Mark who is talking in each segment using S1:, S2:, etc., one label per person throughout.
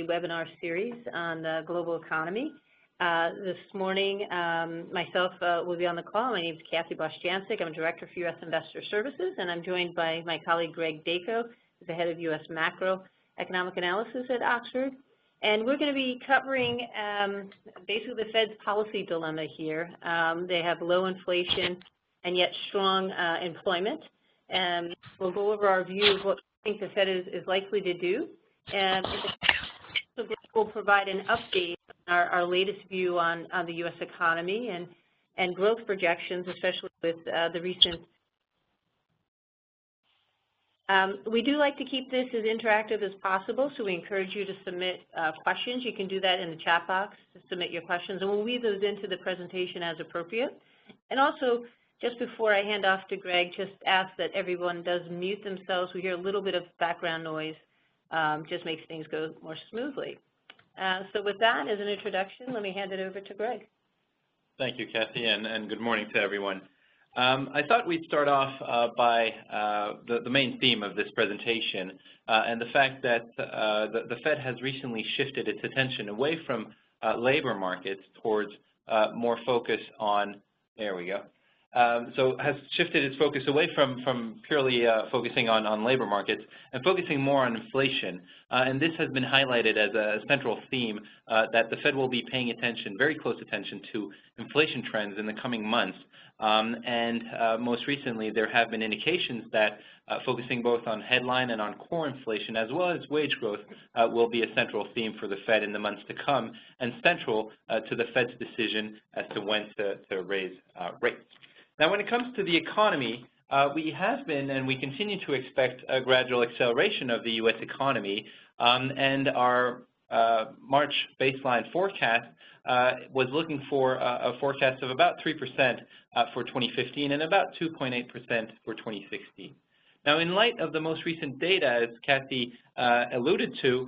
S1: webinar series on the global economy. This morning, myself will be on the call. My name is Kathy Bosch-Jancic. I'm Director for U.S. Investor Services, and I'm joined by my colleague Greg Dako, who's the head of U.S. Macroeconomic Analysis at Oxford. And we're going to be covering basically the Fed's policy dilemma here. They have low inflation and yet strong employment. And we'll go over our view of what we think the Fed is likely to do. And we'll provide an update on our latest view on the U.S. economy and growth projections, especially with the recent. We do like to keep this as interactive as possible, so we encourage you to submit questions. You can do that in the chat box to submit your questions, and we'll weave those into the presentation as appropriate. And also, just before I hand off to Greg, just ask that everyone does mute themselves. We hear a little bit of background noise. Just makes things go more smoothly. So with that, as an introduction, let me hand it over to Greg.
S2: Thank you, Kathy, and good morning to everyone. I thought we'd start off by the main theme of this presentation and the fact that the Fed has recently shifted its attention away from labor markets towards more focus on, there we go, so has shifted its focus away from purely focusing on labor markets and focusing more on inflation. And this has been highlighted as a central theme that the Fed will be paying attention, very close attention to inflation trends in the coming months. And most recently, there have been indications that focusing both on headline and on core inflation, as well as wage growth, will be a central theme for the Fed in the months to come, and central to the Fed's decision as to when to raise rates. Now, when it comes to the economy, we have been and we continue to expect a gradual acceleration of the U.S. economy, and our March baseline forecast was looking for a forecast of about 3% for 2015 and about 2.8% for 2016. Now, in light of the most recent data, as Kathy alluded to,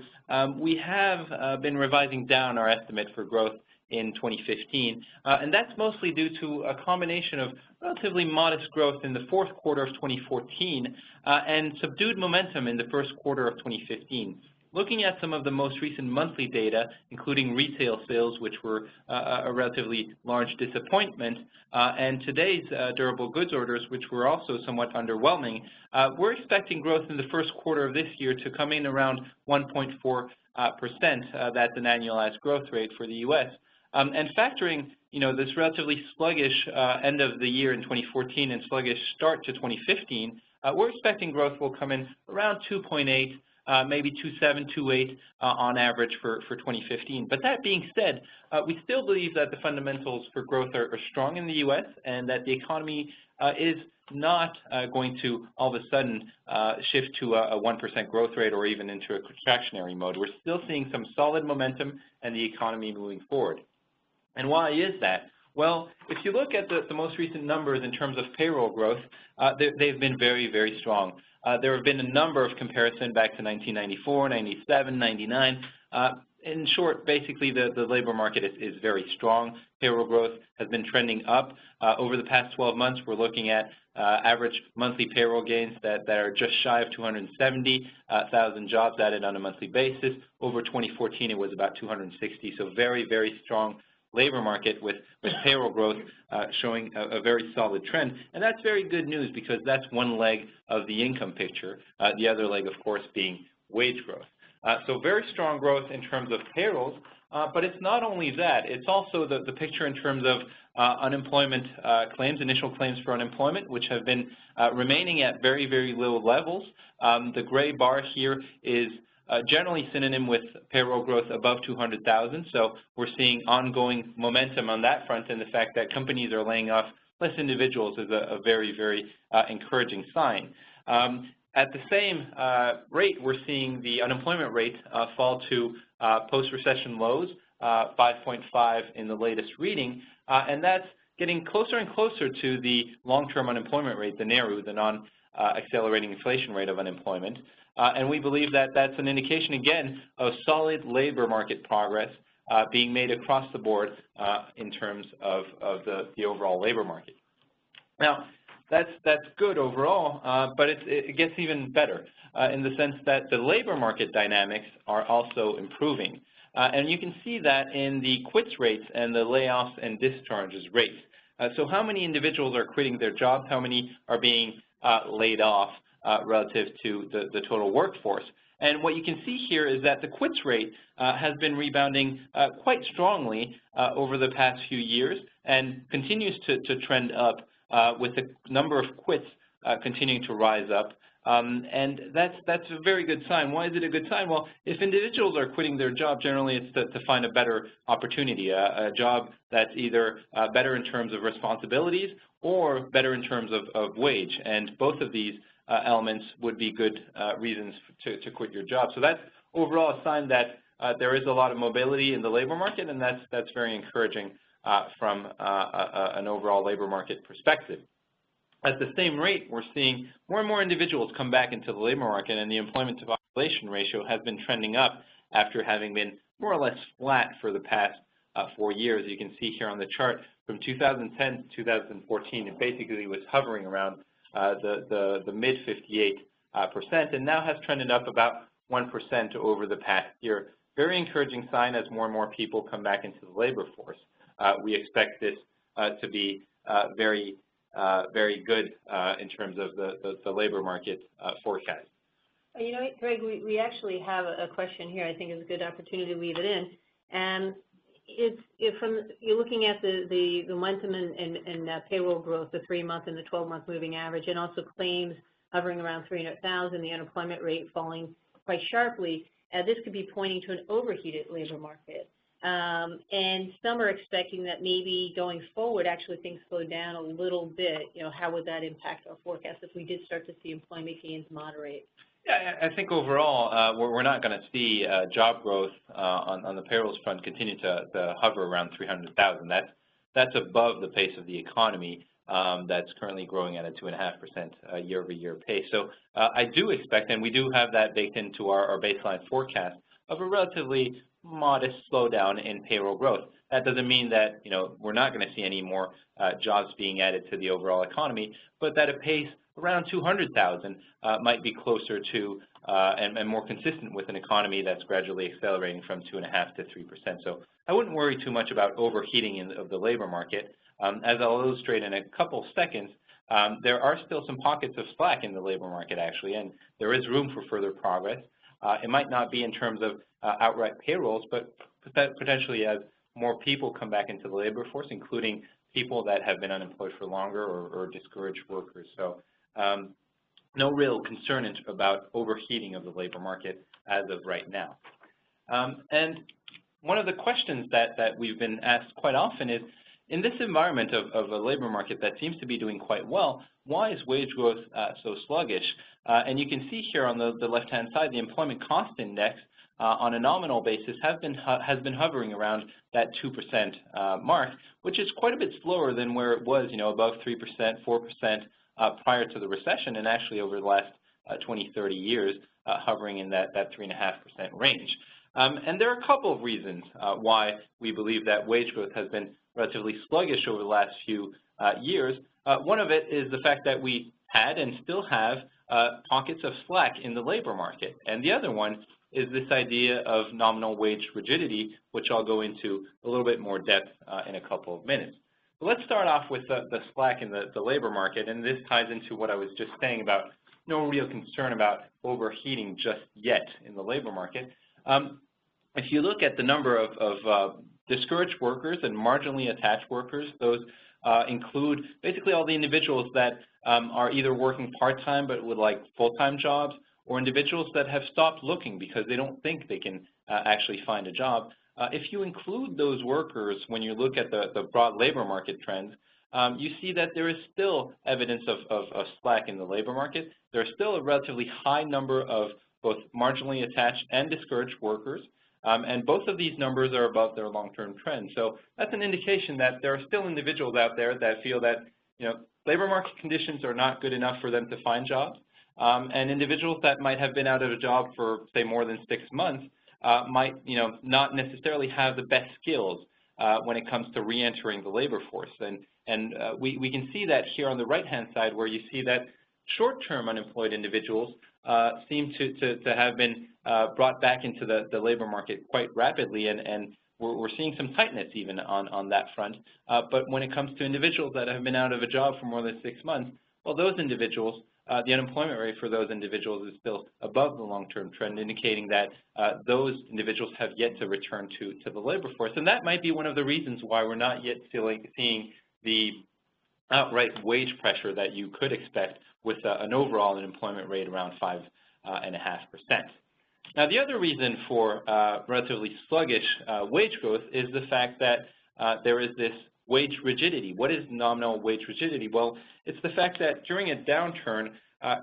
S2: we have been revising down our estimate for growth in 2015, and that's mostly due to a combination of relatively modest growth in the fourth quarter of 2014 and subdued momentum in the first quarter of 2015. Looking at some of the most recent monthly data, including retail sales, which were a relatively large disappointment, and today's durable goods orders, which were also somewhat underwhelming, we're expecting growth in the first quarter of this year to come in around 1.4%. That's an annualized growth rate for the U.S. And factoring, this relatively sluggish end of the year in 2014 and sluggish start to 2015, we're expecting growth will come in around 2.8, maybe 2.7, 2.8 on average for 2015. But that being said, we still believe that the fundamentals for growth are strong in the U.S. and that the economy is not going to all of a sudden shift to a 1% growth rate or even into a contractionary mode. We're still seeing some solid momentum and the economy moving forward. And why is that? Well, if you look at the most recent numbers in terms of payroll growth, they've been very, very strong. There have been a number of comparisons back to 1994, 97, 99. In short, basically, the labor market is very strong. Payroll growth has been trending up. Over the past 12 months, we're looking at average monthly payroll gains that are just shy of 270,000 jobs added on a monthly basis. Over 2014, it was about 260, so very, very strong labor market with payroll growth showing a very solid trend. And that's very good news because that's one leg of the income picture, the other leg, of course, being wage growth. So very strong growth in terms of payrolls, but it's not only that. It's also the picture in terms of unemployment claims, initial claims for unemployment, which have been remaining at very, very low levels. The gray bar here is generally synonym with payroll growth above 200,000. So we're seeing ongoing momentum on that front, and the fact that companies are laying off less individuals is a very, very encouraging sign. At the same rate, we're seeing the unemployment rate fall to post-recession lows, 5.5 in the latest reading, and that's getting closer and closer to the long-term unemployment rate, the NAIRU, the non-accelerating inflation rate of unemployment. And we believe that that's an indication, again, of solid labor market progress being made across the board in terms of the overall labor market. Now, that's good overall, but it gets even better in the sense that the labor market dynamics are also improving. And you can see that in the quits rates and the layoffs and discharges rates. So how many individuals are quitting their jobs, how many are being laid off relative to the total workforce. And what you can see here is that the quits rate has been rebounding quite strongly over the past few years and continues to trend up with the number of quits continuing to rise up. And that's a very good sign. Why is it a good sign? Well, if individuals are quitting their job, generally it's to find a better opportunity, a job that's either better in terms of responsibilities or better in terms of wage. And both of these elements would be good reasons to quit your job. So that's overall a sign that there is a lot of mobility in the labor market, and that's very encouraging from an overall labor market perspective. At the same rate, we're seeing more and more individuals come back into the labor market, and the employment to population ratio has been trending up after having been more or less flat for the past 4 years. You can see here on the chart from 2010 to 2014, it basically was hovering around the mid 58%, and now has trended up about 1% over the past year. Very encouraging sign as more and more people come back into the labor force. We expect this to be very good in terms of the labor market forecast.
S1: You know, Greg, we actually have a question here. I think it's a good opportunity to weave it in. And you're looking at the momentum in payroll growth, the 3-month and the 12-month moving average, and also claims hovering around 300,000, the unemployment rate falling quite sharply. This could be pointing to an overheated labor market. And some are expecting that maybe going forward, actually things slow down a little bit. You know, how would that impact our forecast if we did start to see employment gains moderate?
S2: Yeah, I think overall we're not going to see job growth on the payrolls front continue to hover around 300,000. That's above the pace of the economy that's currently growing at a 2.5% year-over-year pace. So I do expect, and we do have that baked into our baseline forecast, of a relatively modest slowdown in payroll growth. That doesn't mean that we're not going to see any more jobs being added to the overall economy, but that a pace around 200,000 might be closer to and more consistent with an economy that's gradually accelerating from 2.5% to 3%. So I wouldn't worry too much about overheating of the labor market. As I'll illustrate in a couple seconds, there are still some pockets of slack in the labor market actually, and there is room for further progress. It might not be in terms of outright payrolls, but potentially as more people come back into the labor force, including people that have been unemployed for longer or discouraged workers. So no real concern about overheating of the labor market as of right now. And one of the questions that we've been asked quite often is, in this environment of a labor market that seems to be doing quite well, why is wage growth so sluggish? And you can see here on the left-hand side, the employment cost index on a nominal basis has been hovering around that 2% mark, which is quite a bit slower than where it was, above 3%, 4% prior to the recession, and actually over the last 20, 30 years, hovering in that 3.5% range. And there are a couple of reasons why we believe that wage growth has been relatively sluggish over the last few years. One of it is the fact that we had and still have pockets of slack in the labor market. And the other one is this idea of nominal wage rigidity, which I'll go into a little bit more depth in a couple of minutes. But let's start off with the slack in the labor market, and this ties into what I was just saying about no real concern about overheating just yet in the labor market. If you look at the number of discouraged workers and marginally attached workers, those include basically all the individuals that are either working part-time but would like full-time jobs, or individuals that have stopped looking because they don't think they can actually find a job. If you include those workers when you look at the broad labor market trends, you see that there is still evidence of slack in the labor market. There's still a relatively high number of both marginally attached and discouraged workers, and both of these numbers are above their long-term trend. So that's an indication that there are still individuals out there that feel that labor market conditions are not good enough for them to find jobs, and individuals that might have been out of a job for, say, more than 6 months might not necessarily have the best skills when it comes to re-entering the labor force. And we can see that here on the right-hand side, where you see that short-term unemployed individuals seem to have been brought back into the labor market quite rapidly, and we're seeing some tightness even on that front. But when it comes to individuals that have been out of a job for more than 6 months, well, those individuals, the unemployment rate for those individuals is still above the long-term trend, indicating that those individuals have yet to return to the labor force. And that might be one of the reasons why we're not yet seeing the outright wage pressure that you could expect with an overall unemployment rate around 5.5%. Now, the other reason for relatively sluggish wage growth is the fact that there is this wage rigidity. What is nominal wage rigidity? Well, it's the fact that during a downturn,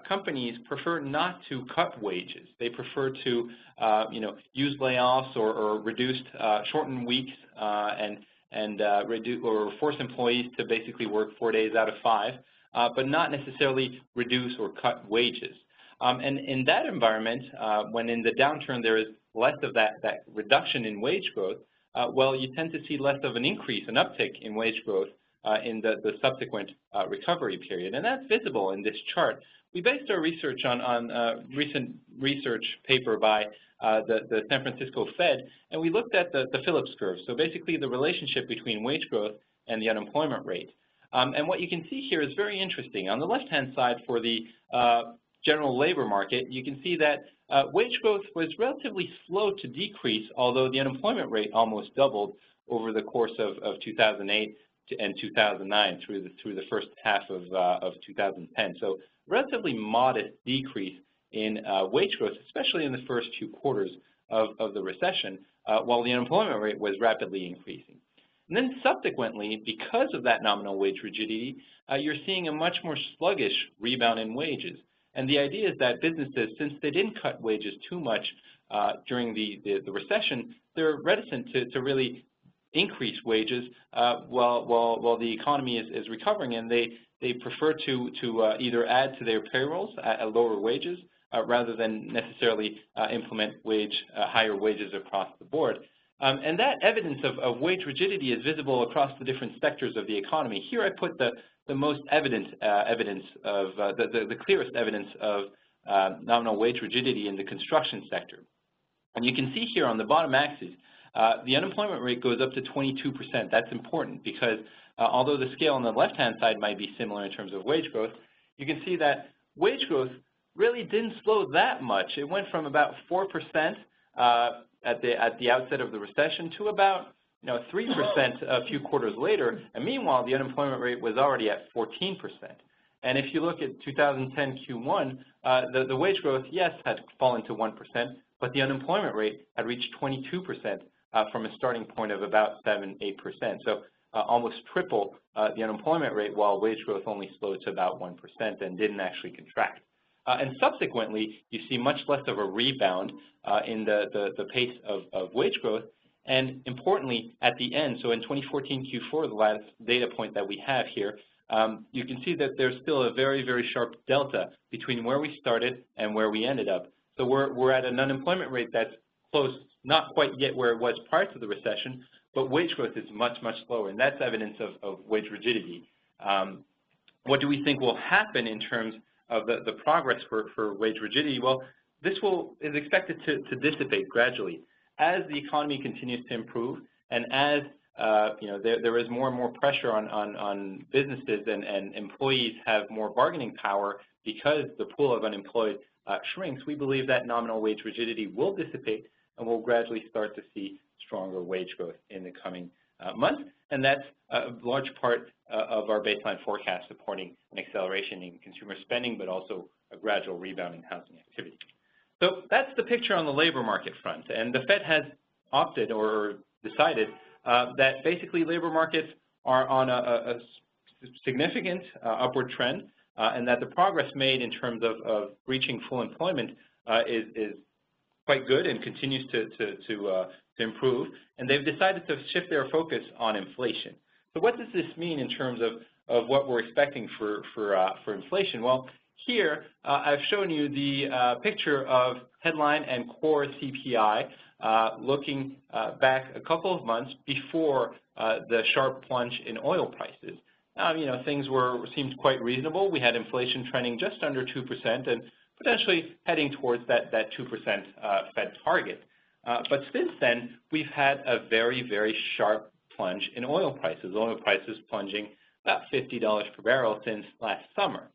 S2: companies prefer not to cut wages. They prefer to, use layoffs or reduced, shortened weeks or force employees to basically work 4 days out of 5, but not necessarily reduce or cut wages. And in that environment, when in the downturn there is less of that reduction in wage growth, well, you tend to see less of an increase, an uptick in wage growth in the subsequent recovery period. And that's visible in this chart. We based our research on a recent research paper by the San Francisco Fed, and we looked at the Phillips curve, so basically the relationship between wage growth and the unemployment rate. And what you can see here is very interesting. On the left-hand side for the general labor market, you can see that wage growth was relatively slow to decrease, although the unemployment rate almost doubled over the course of 2008 and 2009 through the first half of 2010. So relatively modest decrease in wage growth, especially in the first 2 quarters of the recession, while the unemployment rate was rapidly increasing. And then subsequently, because of that nominal wage rigidity, you're seeing a much more sluggish rebound in wages. And the idea is that businesses, since they didn't cut wages too much during the recession, they're reticent to really increase wages while the economy is recovering, and they prefer to either add to their payrolls at lower wages rather than necessarily implement higher wages across the board. And that evidence of wage rigidity is visible across the different sectors of the economy. Here I put the most evidence of the clearest evidence of nominal wage rigidity in the construction sector. And you can see here on the bottom axis, the unemployment rate goes up to 22%. That's important because although the scale on the left-hand side might be similar in terms of wage growth, you can see that wage growth really didn't slow that much. It went from about 4% at the outset of the recession to about 3% a few quarters later, and meanwhile the unemployment rate was already at 14%. And if you look at 2010 Q1, the wage growth, yes, had fallen to 1%, but the unemployment rate had reached 22% from a starting point of about 7-8%. So almost triple the unemployment rate, while wage growth only slowed to about 1% and didn't actually contract. And subsequently, you see much less of a rebound in the pace of wage growth. And importantly, at the end, so in 2014 Q4, the last data point that we have here, you can see that there's still a very, very sharp delta between where we started and where we ended up. So we're at an unemployment rate that's close, not quite yet where it was prior to the recession, but wage growth is much, much slower, and that's evidence of wage rigidity. What do we think will happen in terms of the progress for wage rigidity? Well, this is expected to dissipate gradually as the economy continues to improve, and as there is more and more pressure on businesses and employees have more bargaining power because the pool of unemployed shrinks. We believe that nominal wage rigidity will dissipate, and we'll gradually start to see stronger wage growth in the coming months, and that's a large part of our baseline forecast supporting an acceleration in consumer spending, but also a gradual rebound in housing activity. So that's the picture on the labor market front, and the Fed has opted or decided that basically labor markets are on a significant upward trend, and that the progress made in terms of reaching full employment is quite good and continues to improve, and they've decided to shift their focus on inflation. So what does this mean in terms of what we're expecting for inflation? Well, here I've shown you the picture of headline and core CPI, looking back a couple of months before the sharp plunge in oil prices. Things seemed quite reasonable. We had inflation trending just under 2% and potentially heading towards that 2% Fed target. But since then, we've had a very, very sharp plunge in oil prices plunging about $50 per barrel since last summer.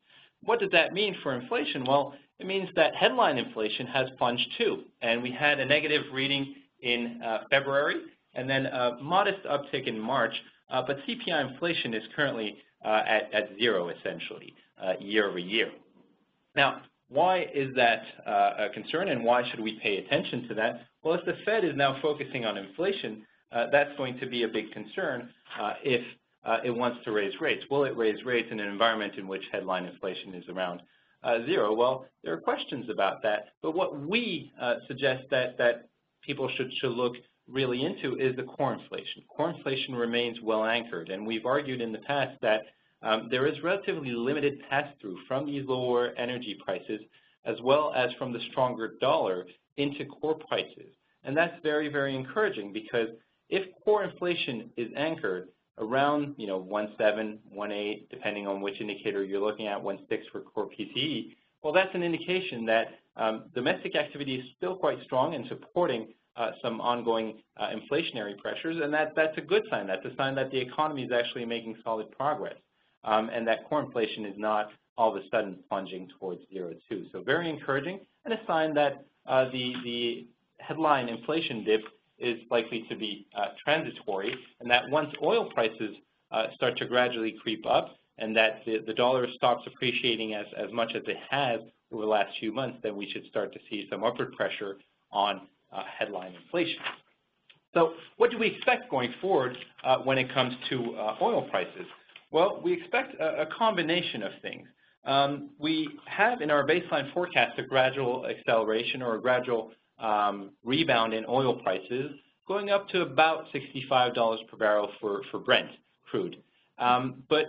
S2: What does that mean for inflation? Well, it means that headline inflation has plunged too, and we had a negative reading in February and then a modest uptick in March, but CPI inflation is currently at zero, essentially, year over year. Now, why is that a concern, and why should we pay attention to that? Well, if the Fed is now focusing on inflation, that's going to be a big concern if it wants to raise rates. Will it raise rates in an environment in which headline inflation is around zero? Well, there are questions about that, but what we suggest that people should look really into is the core inflation. Core inflation remains well anchored, and we've argued in the past that there is relatively limited pass-through from these lower energy prices as well as from the stronger dollar into core prices. And that's very, very encouraging, because if core inflation is anchored around 1.7, 1.8, depending on which indicator you're looking at, 1.6 for core PCE, well, that's an indication that domestic activity is still quite strong and supporting some ongoing inflationary pressures, and that's a good sign. That's a sign that the economy is actually making solid progress, and that core inflation is not all of a sudden plunging towards zero too. So very encouraging, and a sign that the headline inflation dip is likely to be transitory, and that once oil prices start to gradually creep up and that the dollar stops appreciating as much as it has over the last few months, then we should start to see some upward pressure on headline inflation. So what do we expect going forward when it comes to oil prices? Well, we expect a combination of things. We have in our baseline forecast a gradual acceleration or a gradual rebound in oil prices, going up to about $65 per barrel for Brent crude. But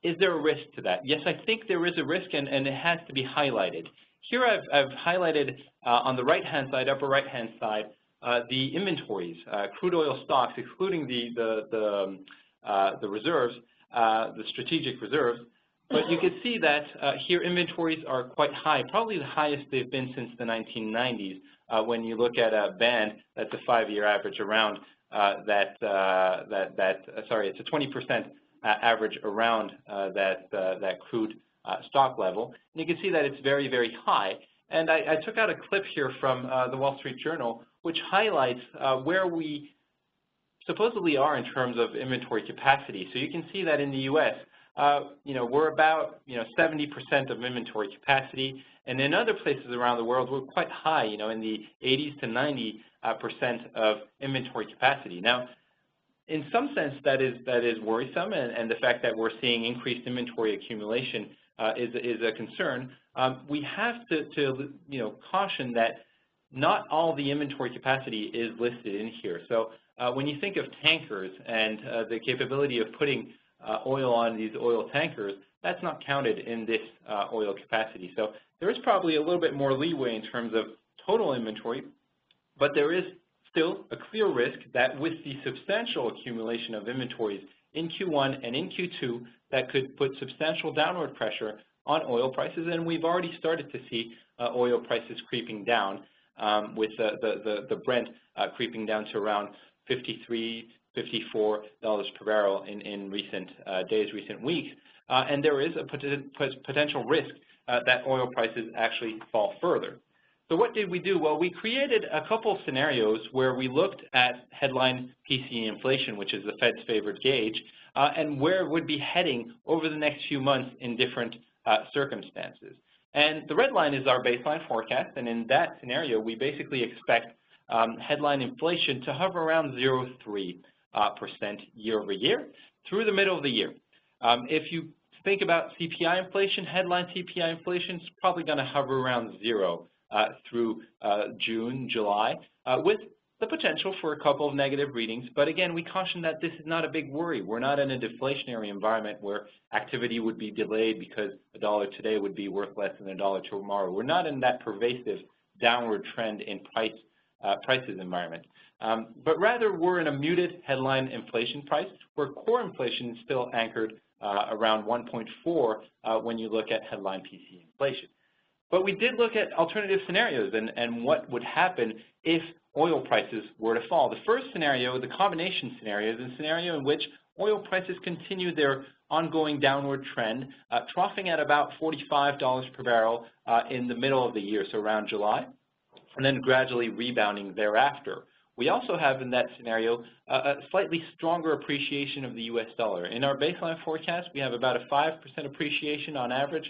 S2: is there a risk to that? Yes, I think there is a risk, and it has to be highlighted. Here I've highlighted on the right-hand side, upper right-hand side, the inventories, crude oil stocks, excluding the reserves, the strategic reserves. But you can see that here inventories are quite high, probably the highest they've been since the 1990s. When you look at a band that's a 5-year average around it's a 20% average around that crude stock level. And you can see that it's very, very high. And I took out a clip here from the Wall Street Journal, which highlights where we supposedly are in terms of inventory capacity. So you can see that in the U.S., we're about 70% of inventory capacity, and in other places around the world we're quite high, in the 80s to 90% of inventory capacity. Now, in some sense, that is worrisome, and the fact that we're seeing increased inventory accumulation is a concern. We have to caution that not all the inventory capacity is listed in here. So when you think of tankers and the capability of putting oil on these oil tankers, that's not counted in this oil capacity. So there is probably a little bit more leeway in terms of total inventory, but there is still a clear risk that with the substantial accumulation of inventories in Q1 and in Q2, that could put substantial downward pressure on oil prices, and we've already started to see oil prices creeping down, with the Brent creeping down to around $53, $54 per barrel in recent days, recent weeks, and there is a potential risk that oil prices actually fall further. So what did we do? Well, we created a couple scenarios where we looked at headline PCE inflation, which is the Fed's favorite gauge, and where it would be heading over the next few months in different circumstances. And the red line is our baseline forecast, and in that scenario, we basically expect headline inflation to hover around 0.3% year over year through the middle of the year. If you think about CPI inflation, headline CPI inflation is probably going to hover around 0 through June, July, with the potential for a couple of negative readings. But again, we caution that this is not a big worry. We're not in a deflationary environment where activity would be delayed because $1 today would be worth less than $1 tomorrow. We're not in that pervasive downward trend in prices environment. But rather, we're in a muted headline inflation price, where core inflation is still anchored around 1.4 when you look at headline PCE inflation. But we did look at alternative scenarios and what would happen if oil prices were to fall. The first scenario, the combination scenario, is a scenario in which oil prices continue their ongoing downward trend, troughing at about $45 per barrel in the middle of the year, so around July, and then gradually rebounding thereafter. We also have in that scenario a slightly stronger appreciation of the U.S. dollar. In our baseline forecast, we have about a 5% appreciation on average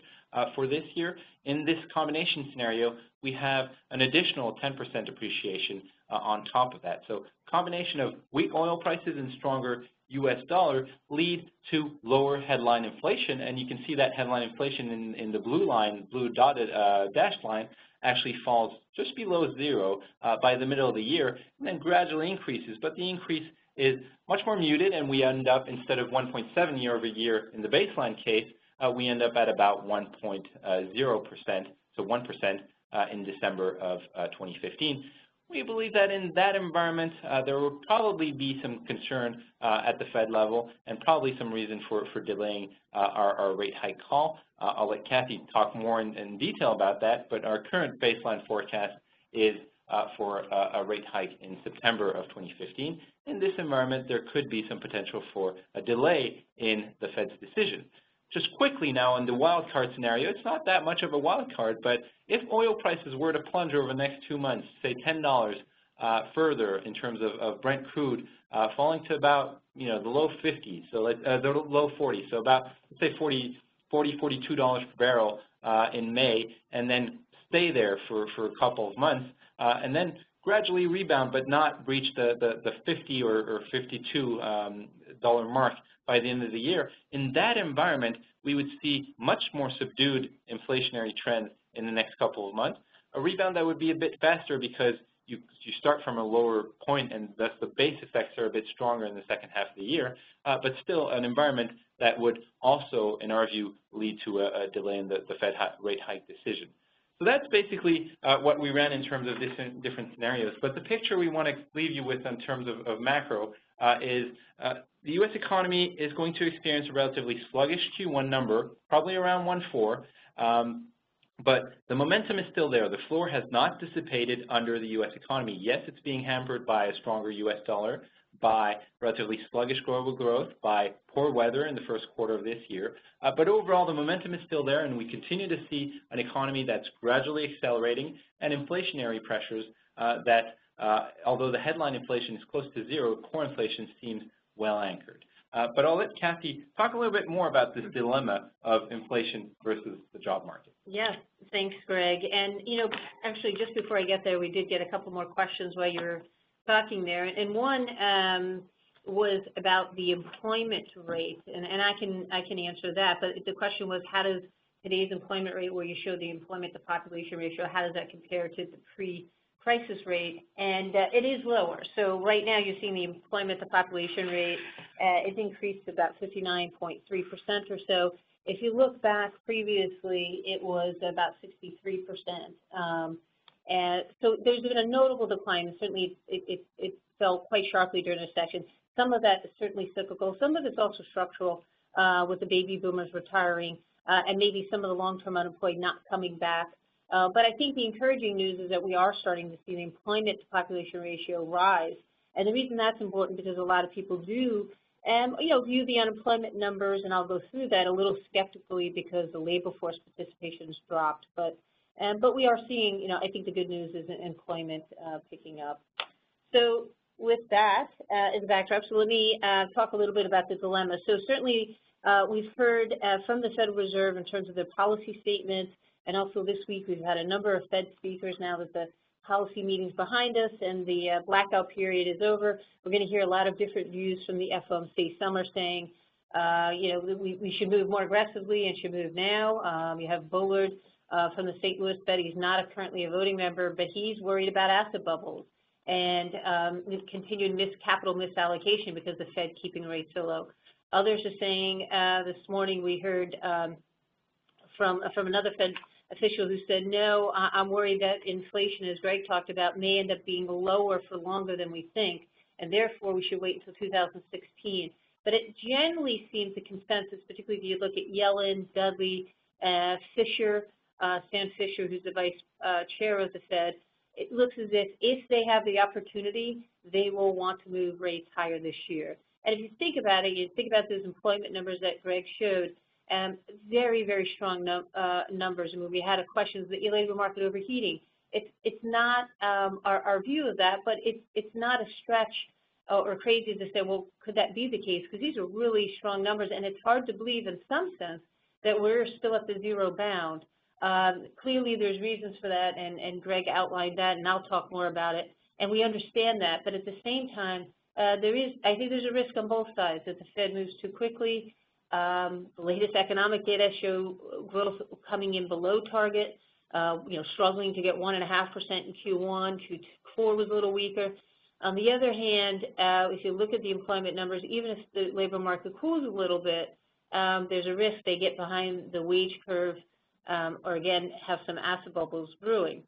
S2: for this year. In this combination scenario, we have an additional 10% appreciation on top of that. So combination of weak oil prices and stronger U.S. dollar lead to lower headline inflation, and you can see that headline inflation in the blue line, blue dotted dashed line, actually falls just below zero by the middle of the year, and then gradually increases. But the increase is much more muted, and we end up, instead of 1.7 year over year in the baseline case, we end up at about 1.0%, so 1% in December of 2015. We believe that in that environment, there will probably be some concern at the Fed level and probably some reason for delaying our rate hike call. I'll let Kathy talk more in detail about that, but our current baseline forecast is for a rate hike in September of 2015. In this environment, there could be some potential for a delay in the Fed's decision. Just quickly now, on the wild card scenario, it's not that much of a wild card, but if oil prices were to plunge over the next 2 months, say $10 further in terms of Brent crude, falling to about the low 50s, so the low 40s, so about let's say $42 per barrel in May, and then stay there for a couple of months, and then gradually rebound, but not breach the 50 or $52 mark by the end of the year. In that environment, we would see much more subdued inflationary trends in the next couple of months. A rebound that would be a bit faster because you start from a lower point, and thus the base effects are a bit stronger in the second half of the year, but still an environment that would also, in our view, lead to a delay in the Fed rate hike decision. So that's basically what we ran in terms of different scenarios. But the picture we want to leave you with in terms of macro is the U.S. economy is going to experience a relatively sluggish Q1 number, probably around 1.4, but the momentum is still there. The floor has not dissipated under the U.S. economy. Yes, it's being hampered by a stronger U.S. dollar, by relatively sluggish global growth, by poor weather in the first quarter of this year. But overall, the momentum is still there, and we continue to see an economy that's gradually accelerating and inflationary pressures that, although the headline inflation is close to zero, core inflation seems well anchored. But I'll let Kathy talk a little bit more about this dilemma of inflation versus the job market.
S1: Yes, thanks, Greg. And, actually, just before I get there, we did get a couple more questions while you were talking there. And one was about the employment rate, and I can answer that. But the question was, how does today's employment rate, where you show the employment to population ratio, how does that compare to the pre-crisis rate? And it is lower. So right now you're seeing the employment to population rate is increased to about 59.3% or so. If you look back previously, it was about 63%. And so there's been a notable decline. Certainly, it fell quite sharply during the session. Some of that is certainly cyclical. Some of it's also structural, with the baby boomers retiring, and maybe some of the long-term unemployed not coming back. But I think the encouraging news is that we are starting to see the employment to population ratio rise. And the reason that's important because a lot of people do, view the unemployment numbers, and I'll go through that a little skeptically because the labor force participation has dropped. But we are seeing, I think the good news is employment picking up. So with that as a backdrop, so let me talk a little bit about the dilemma. So certainly we've heard from the Federal Reserve in terms of their policy statements, and also this week we've had a number of Fed speakers now that the policy meeting's behind us and the blackout period is over. We're going to hear a lot of different views from the FOMC. Some are saying, we should move more aggressively and should move now. You have Bullard from the St. Louis Fed. He's not currently a voting member, but he's worried about asset bubbles and continued capital misallocation because the Fed keeping rates so low. Others are saying, this morning we heard from another Fed official who said, no, I'm worried that inflation, as Greg talked about, may end up being lower for longer than we think, and therefore we should wait until 2016. But it generally seems the consensus, particularly if you look at Yellen, Dudley, Fischer, Stan Fischer, who's the vice chair of the Fed, it looks as if they have the opportunity, they will want to move rates higher this year. And if you think about it, you think about those employment numbers that Greg showed, very, very strong numbers. I mean, we had a question, is the labor market overheating? It's not our view of that, but it's not a stretch or crazy to say, well, could that be the case? Because these are really strong numbers, and it's hard to believe in some sense that we're still at the zero bound. Clearly, there's reasons for that, and Greg outlined that, and I'll talk more about it. And we understand that, but at the same time, I think there's a risk on both sides that the Fed moves too quickly. The latest economic data show growth coming in below target, struggling to get 1.5% in Q1, Q4 was a little weaker. On the other hand, if you look at the employment numbers, even if the labor market cools a little bit, there's a risk they get behind the wage curve or, again, have some asset bubbles brewing.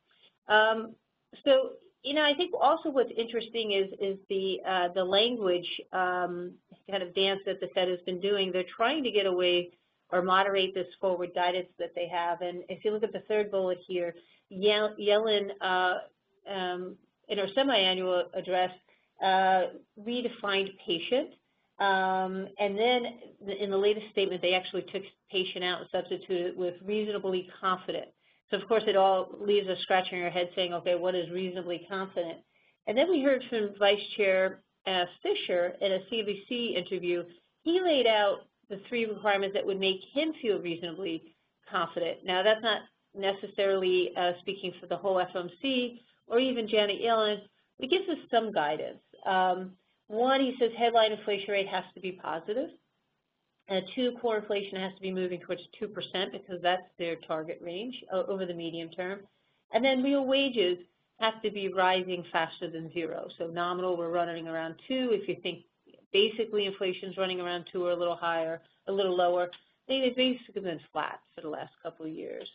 S1: So, I think also what's interesting is the language kind of dance that the Fed has been doing. They're trying to get away or moderate this forward guidance that they have. And if you look at the third bullet here, Yellen, in her semi-annual address, redefined patient. And then in the latest statement, they actually took patient out and substituted it with reasonably confident. So, of course, it all leaves us scratching our head saying, okay, what is reasonably confident? And then we heard from Vice Chair Fischer in a CNBC interview. He laid out the 3 requirements that would make him feel reasonably confident. Now, that's not necessarily speaking for the whole FOMC or even Janet Yellen. It gives us some guidance. One, he says headline inflation rate has to be positive. 2, core inflation has to be moving towards 2% because that's their target range over the medium term. And then real wages have to be rising faster than 0. So nominal, we're running around 2. If you think basically inflation's running around 2 or a little higher, a little lower, they've basically been flat for the last couple of years.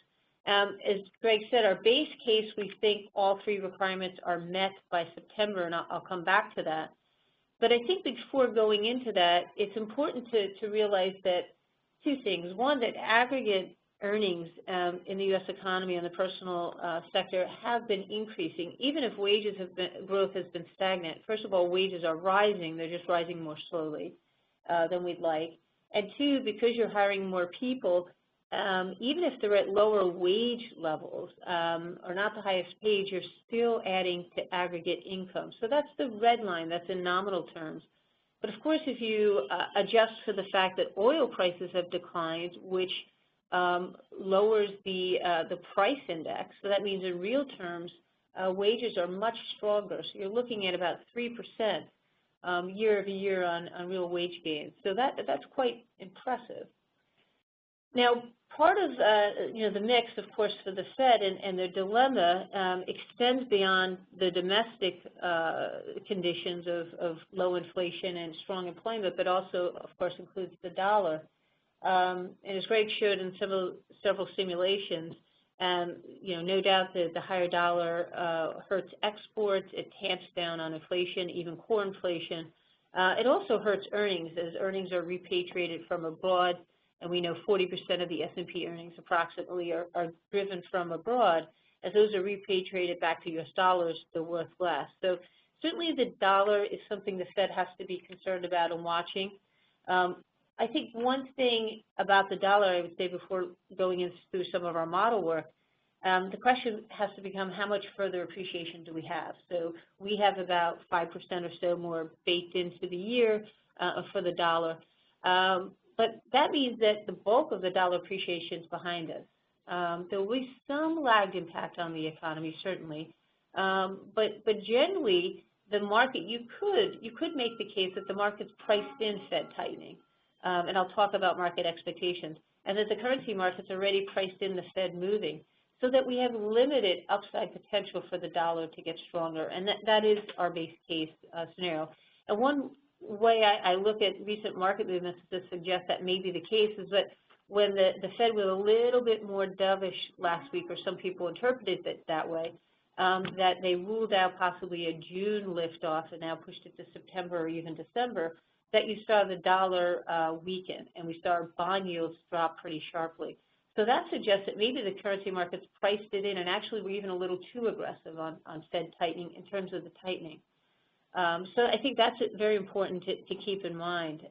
S1: As Greg said, our base case, we think all 3 requirements are met by September, and I'll come back to that. But I think before going into that, it's important to realize that 2 things. One, that aggregate earnings in the U.S. economy and the personal sector have been increasing, even if growth has been stagnant. First of all, wages are rising. They're just rising more slowly than we'd like. And 2, because you're hiring more people, even if they're at lower wage levels or not the highest paid, you're still adding to aggregate income. So that's the red line. That's in nominal terms. But of course, if you adjust for the fact that oil prices have declined, which lowers the price index, so that means in real terms, wages are much stronger. So you're looking at about 3% year over year on real wage gains. So that's quite impressive. Now, part of the mix, of course, for the Fed and their dilemma extends beyond the domestic conditions of low inflation and strong employment, but also, of course, includes the dollar. And as Greg showed in several simulations, no doubt that the higher dollar hurts exports. It tamps down on inflation, even core inflation. It also hurts earnings, as earnings are repatriated from abroad. And we know 40% of the S&P earnings approximately are driven from abroad. As those are repatriated back to U.S. dollars, they're worth less. So certainly the dollar is something the Fed has to be concerned about and watching. I think one thing about the dollar, I would say before going through some of our model work, the question has to become how much further appreciation do we have? So we have about 5% or so more baked into the year for the dollar. But that means that the bulk of the dollar appreciation is behind us. There will be some lagged impact on the economy, certainly. But generally, the market, you could make the case that the market's priced in Fed tightening. And I'll talk about market expectations. And that the currency market's already priced in the Fed moving, so that we have limited upside potential for the dollar to get stronger. And that is our base case scenario. And one way I look at recent market movements to suggest that may be the case is that when the Fed was a little bit more dovish last week, or some people interpreted it that way, that they ruled out possibly a June liftoff and now pushed it to September or even December, that you saw the dollar weaken and we saw bond yields drop pretty sharply. So that suggests that maybe the currency markets priced it in and actually were even a little too aggressive on Fed tightening in terms of the tightening. So I think that's very important to keep in mind.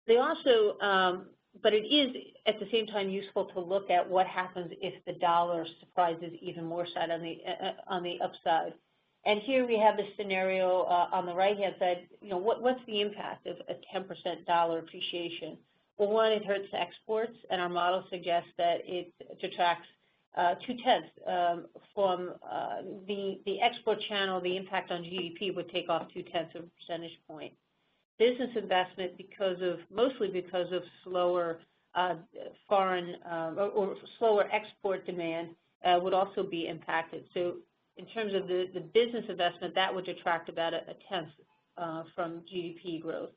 S1: They also, but it is at the same time useful to look at what happens if the dollar surprises even more side on the upside. And here we have the scenario on the right-hand side. You know, what's the impact of a 10% dollar appreciation? Well, one, it hurts exports, and our model suggests that it detracts 0.2 from the export channel. The impact on GDP would take off 0.2 of a percentage point. Business investment, mostly because of slower foreign or slower export demand, would also be impacted. So in terms of the business investment, that would detract about a 0.1 from GDP growth.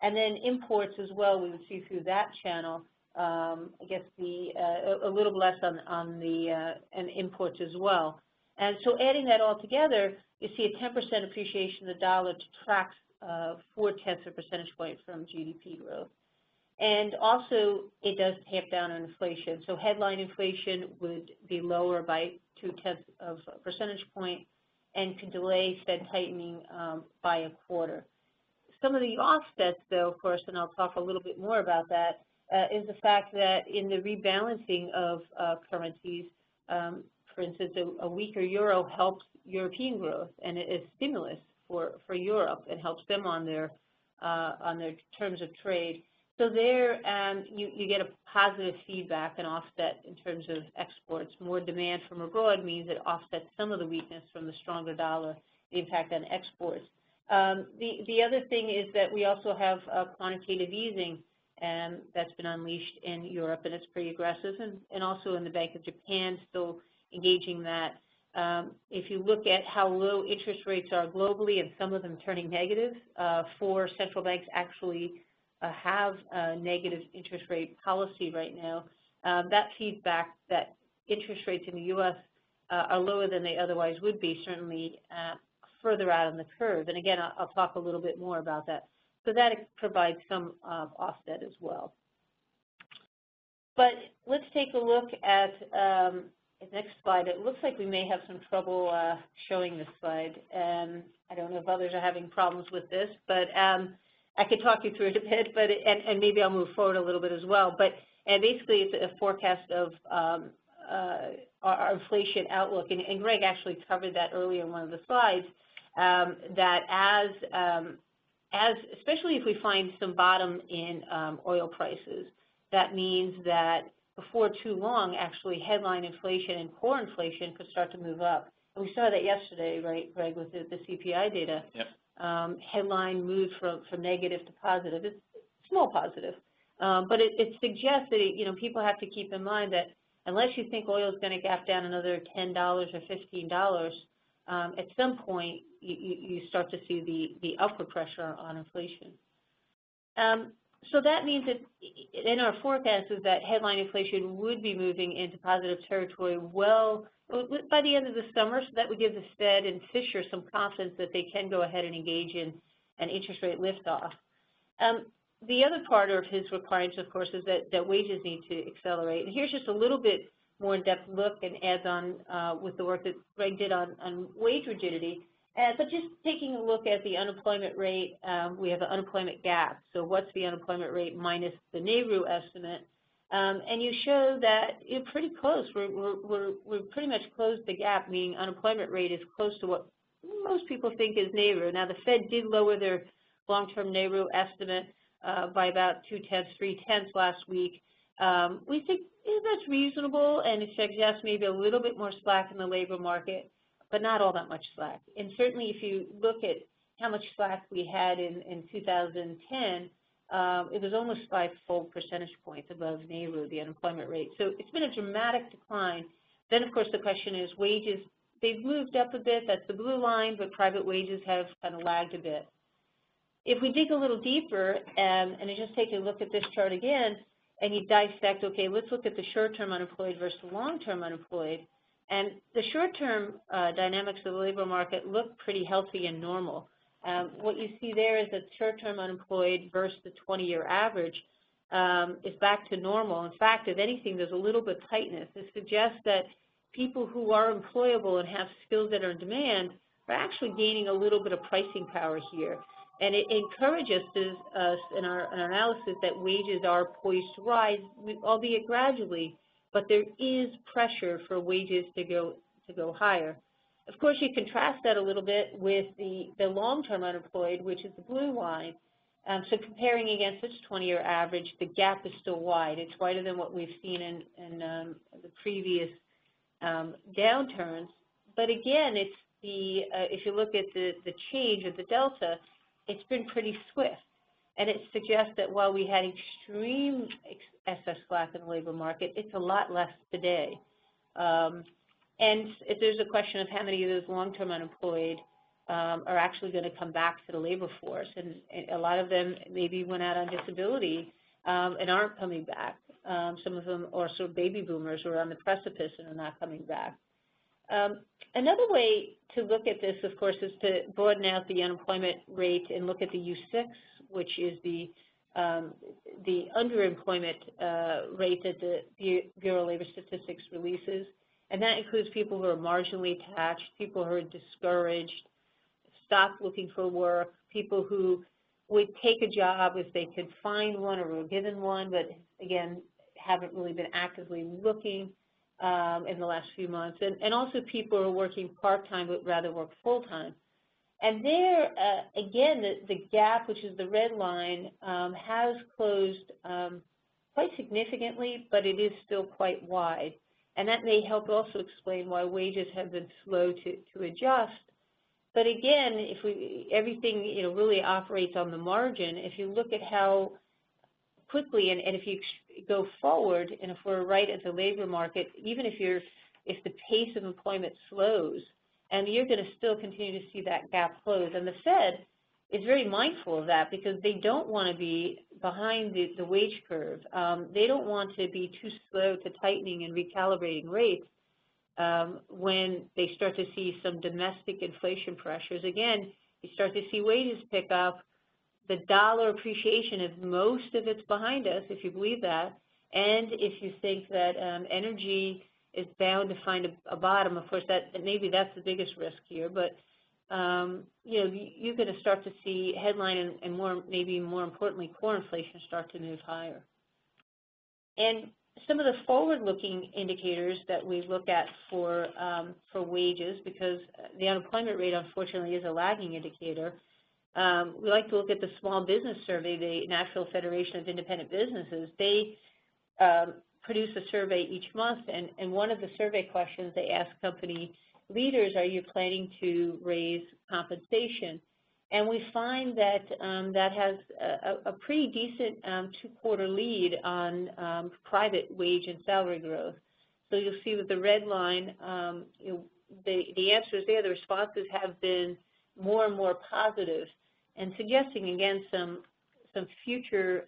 S1: And then imports as well, we would see through that channel, I guess a little less on the imports as well. And so adding that all together, you see a 10% appreciation of the dollar detracts 0.4 of a percentage point from GDP growth. And also, it does tamp down on inflation. So headline inflation would be lower by 0.2 of a percentage point and could delay Fed tightening by a quarter. Some of the offsets, though, of course, and I'll talk a little bit more about that, is the fact that in the rebalancing of currencies, for instance, a weaker euro helps European growth and it is stimulus for Europe and helps them on their terms of trade. So there you get a positive feedback and offset in terms of exports. More demand from abroad means it offsets some of the weakness from the stronger dollar, the impact on exports. The other thing is that we also have quantitative easing that's been unleashed in Europe, and it's pretty aggressive, and also in the Bank of Japan still engaging that. If you look at how low interest rates are globally, and some of them turning negative, 4 central banks actually have a negative interest rate policy right now. That feeds back that interest rates in the U.S. Are lower than they otherwise would be, certainly further out on the curve. And again, I'll talk a little bit more about that. So that provides some offset as well. But let's take a look at the next slide. It looks like we may have some trouble showing this slide. I don't know if others are having problems with this, but I could talk you through it a bit, but and maybe I'll move forward a little bit as well. But basically, it's a forecast of our inflation outlook, and Greg actually covered that earlier in one of the slides. That as especially if we find some bottom in oil prices, that means that before too long, actually, headline inflation and core inflation could start to move up. And we saw that yesterday, right, Greg, with the CPI data.
S2: Yep.
S1: Headline moved from negative to positive. It's small positive, but it suggests that people have to keep in mind that unless you think oil is going to gap down another $10 or $15, at some point you start to see the upward pressure on inflation. So that means that in our forecast is that headline inflation would be moving into positive territory well by the end of the summer. So that would give the Fed and Fischer some confidence that they can go ahead and engage in an interest rate liftoff. The other part of his requirements, of course, is that wages need to accelerate. And here's just a little bit more in-depth look and adds on with the work that Greg did on wage rigidity. But just taking a look at the unemployment rate, we have an unemployment gap. So what's the unemployment rate minus the NARU estimate? And you show that you're pretty close. We're pretty much closed the gap, meaning unemployment rate is close to what most people think is NARU. Now, the Fed did lower their long-term NARU estimate by about 0.2, 0.3 last week. We think that's reasonable, and it suggests maybe a little bit more slack in the labor market, but not all that much slack. And certainly if you look at how much slack we had in 2010, it was almost 5 full percentage points above NARU, the unemployment rate. So it's been a dramatic decline. Then, of course, the question is wages. They've moved up a bit. That's the blue line, but private wages have kind of lagged a bit. If we dig a little deeper and just take a look at this chart again, and you dissect, okay, let's look at the short-term unemployed versus long-term unemployed. And the short-term dynamics of the labor market look pretty healthy and normal. What you see there is that short-term unemployed versus the 20-year average is back to normal. In fact, if anything, there's a little bit of tightness. It suggests that people who are employable and have skills that are in demand are actually gaining a little bit of pricing power here. And it encourages us in our analysis that wages are poised to rise, albeit gradually, but there is pressure for wages to go higher. Of course, you contrast that a little bit with the long-term unemployed, which is the blue line. So comparing against its 20-year average, the gap is still wide. It's wider than what we've seen in the previous downturns. But again, it's if you look at the change of the delta, it's been pretty swift. And it suggests that while we had extreme excess slack in the labor market, it's a lot less today. And if there's a question of how many of those long-term unemployed are actually going to come back to the labor force, and a lot of them maybe went out on disability and aren't coming back. Some of them are sort of baby boomers who are on the precipice and are not coming back. Another way to look at this, of course, is to broaden out the unemployment rate and look at the U6, which is the underemployment rate that the Bureau of Labor Statistics releases. And that includes people who are marginally attached, people who are discouraged, stopped looking for work, people who would take a job if they could find one or were given one, but again, haven't really been actively looking in the last few months, and also people who are working part-time but rather work full-time. And there, again, the gap, which is the red line, has closed quite significantly, but it is still quite wide. And that may help also explain why wages have been slow to adjust. But again, if everything really operates on the margin, if you look at how quickly, and if you go forward, and if we're right at the labor market, even if the pace of employment slows, and you're going to still continue to see that gap close. And the Fed is very mindful of that because they don't want to be behind the wage curve. They don't want to be too slow to tightening and recalibrating rates when they start to see some domestic inflation pressures. Again, you start to see wages pick up. The dollar appreciation, if most of it's behind us, if you believe that, and if you think that energy is bound to find a bottom, of course, maybe that's the biggest risk here. But you're going to start to see headline and maybe more importantly, core inflation start to move higher. And some of the forward-looking indicators that we look at for wages, because the unemployment rate, unfortunately, is a lagging indicator. We like to look at the Small Business Survey, the National Federation of Independent Businesses. They produce a survey each month, and one of the survey questions they ask company leaders, are you planning to raise compensation? And we find that that has a pretty decent two-quarter lead on private wage and salary growth. So you'll see with the red line, the answers there, the responses have been more and more positive, and suggesting, again, some future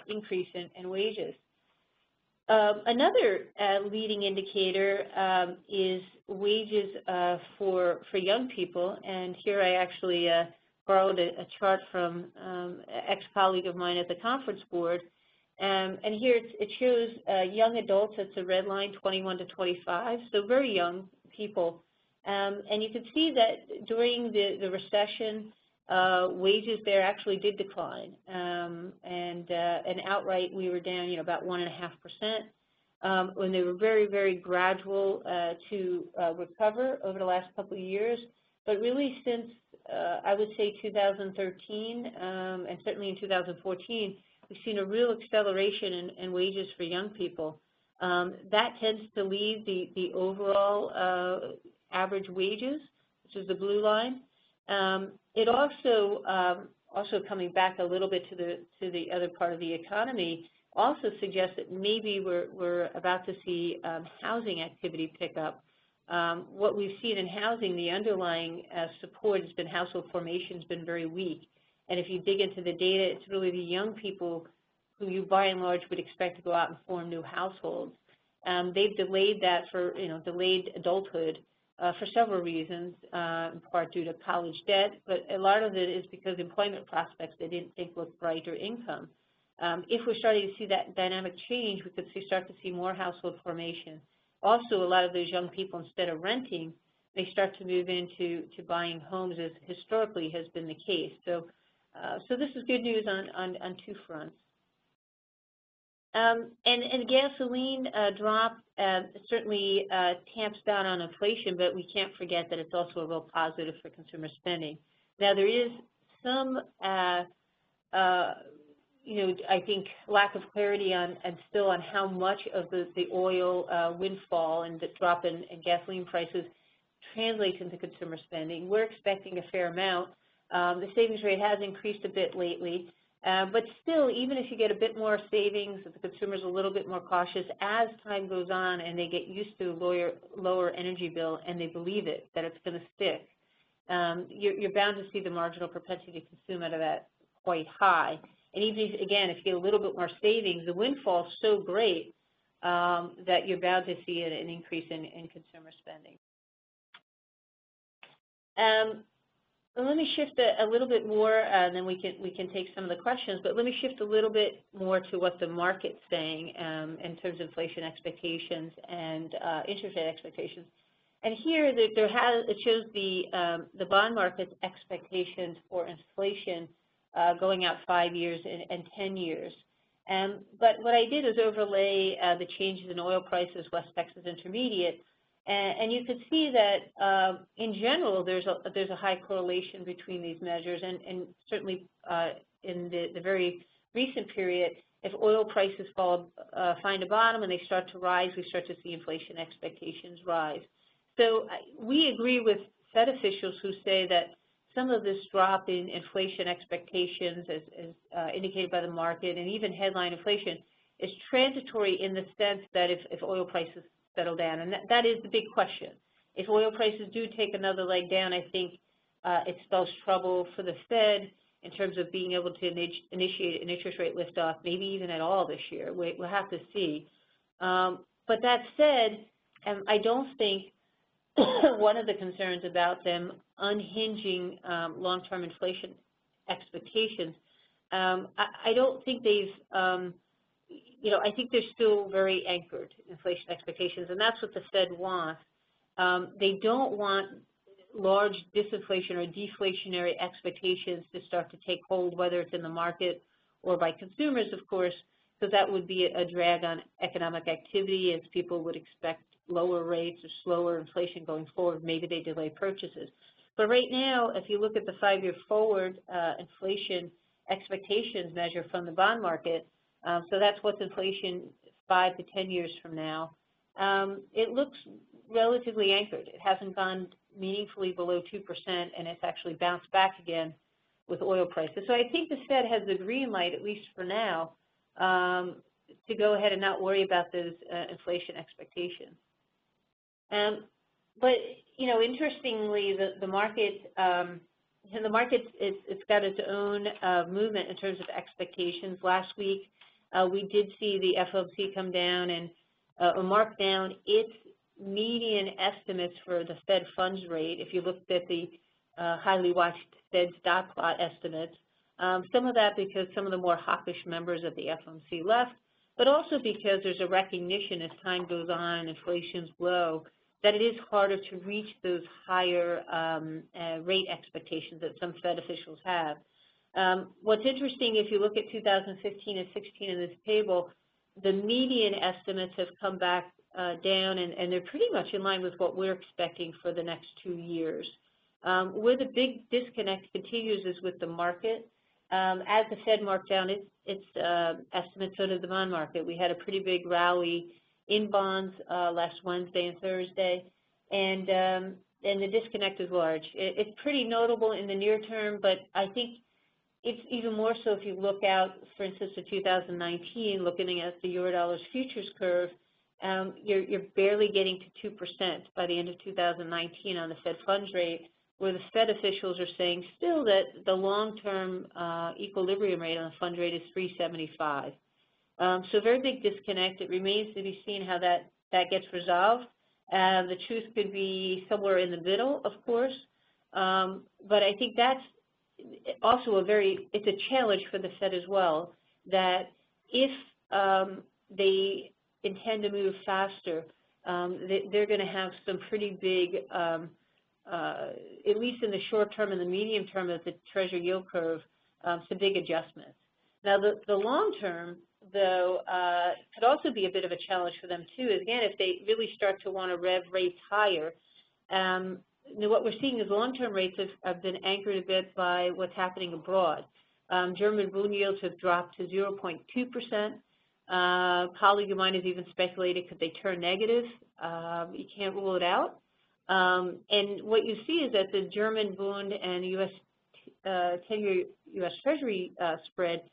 S1: increase in wages. Another leading indicator is wages for young people, and here I actually borrowed a chart from an ex-colleague of mine at the conference board, and here it shows young adults. It's a red line, 21 to 25, so very young people. And you can see that during the recession, wages there actually did decline, and outright we were down, about 1.5%. When they were very, very gradual to recover over the last couple of years, but really since I would say 2013 and certainly in 2014, we've seen a real acceleration in wages for young people. That tends to lead the overall average wages, which is the blue line. It also coming back a little bit to the other part of the economy, also suggests that maybe we're about to see housing activity pick up. What we've seen in housing, the underlying support has been household formation has been very weak. And if you dig into the data, it's really the young people who you by and large would expect to go out and form new households. They've delayed that for, delayed adulthood for several reasons, in part due to college debt, but a lot of it is because employment prospects they didn't think looked bright, or income. If we're starting to see that dynamic change, we could start to see more household formation. Also, a lot of those young people, instead of renting, they start to move into buying homes, as historically has been the case. So this is good news on two fronts. And gasoline drop certainly tamps down on inflation, but we can't forget that it's also a real positive for consumer spending. Now, there is some, I think, lack of clarity on still on how much of the oil windfall and the drop in gasoline prices translates into consumer spending. We're expecting a fair amount. The savings rate has increased a bit lately. But still, even if you get a bit more savings, if the consumer's a little bit more cautious, as time goes on and they get used to lower energy bill and they believe it, that it's going to stick, you're bound to see the marginal propensity to consume out of that quite high. And even if, again, if you get a little bit more savings, the windfall's so great that you're bound to see an increase in consumer spending. Let me shift a little bit more, and then we can take some of the questions. But let me shift a little bit more to what the market's saying in terms of inflation expectations and interest rate expectations. And here, it shows the bond market's expectations for inflation going out 5 years and 10 years. But what I did is overlay the changes in oil prices, West Texas Intermediate. And you could see that, in general, there's a high correlation between these measures, and certainly in the very recent period, if oil prices find a bottom and they start to rise, we start to see inflation expectations rise. So we agree with Fed officials who say that some of this drop in inflation expectations, as indicated by the market, and even headline inflation, is transitory in the sense that if oil prices settle down, and that is the big question. If oil prices do take another leg down, I think it spells trouble for the Fed in terms of being able to initiate an interest rate liftoff, maybe even at all this year. We'll have to see. But that said, I don't think one of the concerns about them unhinging long-term inflation expectations, I don't think they've I think they're still very anchored, inflation expectations, and that's what the Fed wants. They don't want large disinflation or deflationary expectations to start to take hold, whether it's in the market or by consumers, of course, because that would be a drag on economic activity, as people would expect lower rates or slower inflation going forward. Maybe they delay purchases. But right now, if you look at the 5-year forward inflation expectations measure from the bond market, so that's what's inflation 5 to 10 years from now. It looks relatively anchored. It hasn't gone meaningfully below 2%, and it's actually bounced back again with oil prices. So I think the Fed has the green light, at least for now, to go ahead and not worry about those inflation expectations. But interestingly, the market. The market, it's got its own movement in terms of expectations. Last week, we did see the FOMC come down and mark down its median estimates for the Fed funds rate. If you looked at the highly watched Fed dot plot estimates, some of that because some of the more hawkish members of the FOMC left, but also because there's a recognition as time goes on, inflation's low, that it is harder to reach those higher rate expectations that some Fed officials have. What's interesting, if you look at 2015 and 16 in this table, the median estimates have come back down, and they're pretty much in line with what we're expecting for the next 2 years. Where the big disconnect continues is with the market. As the Fed marked down its estimates, so did the bond market. We had a pretty big rally in bonds last Wednesday and Thursday, and the disconnect is large. It's pretty notable in the near term, but I think it's even more so if you look out, for instance, to 2019, looking at the Eurodollar's futures curve, you're barely getting to 2% by the end of 2019 on the Fed funds rate, where the Fed officials are saying still that the long-term equilibrium rate on the fund rate is 3.75. So very big disconnect. It remains to be seen how that gets resolved. The truth could be somewhere in the middle, of course, but I think that's also it's a challenge for the Fed as well, that if they intend to move faster, they're going to have some pretty big, at least in the short term and the medium term of the Treasury yield curve, some big adjustments. Now, the long term, though, could also be a bit of a challenge for them, too. Again, if they really start to want to rev rates higher, what we're seeing is long-term rates have been anchored a bit by what's happening abroad. German boon yields have dropped to 0.2%. A colleague of mine has even speculated, could they turn negative? You can't rule it out. And what you see is that the German boon and U.S. 10-year U.S. Treasury spread,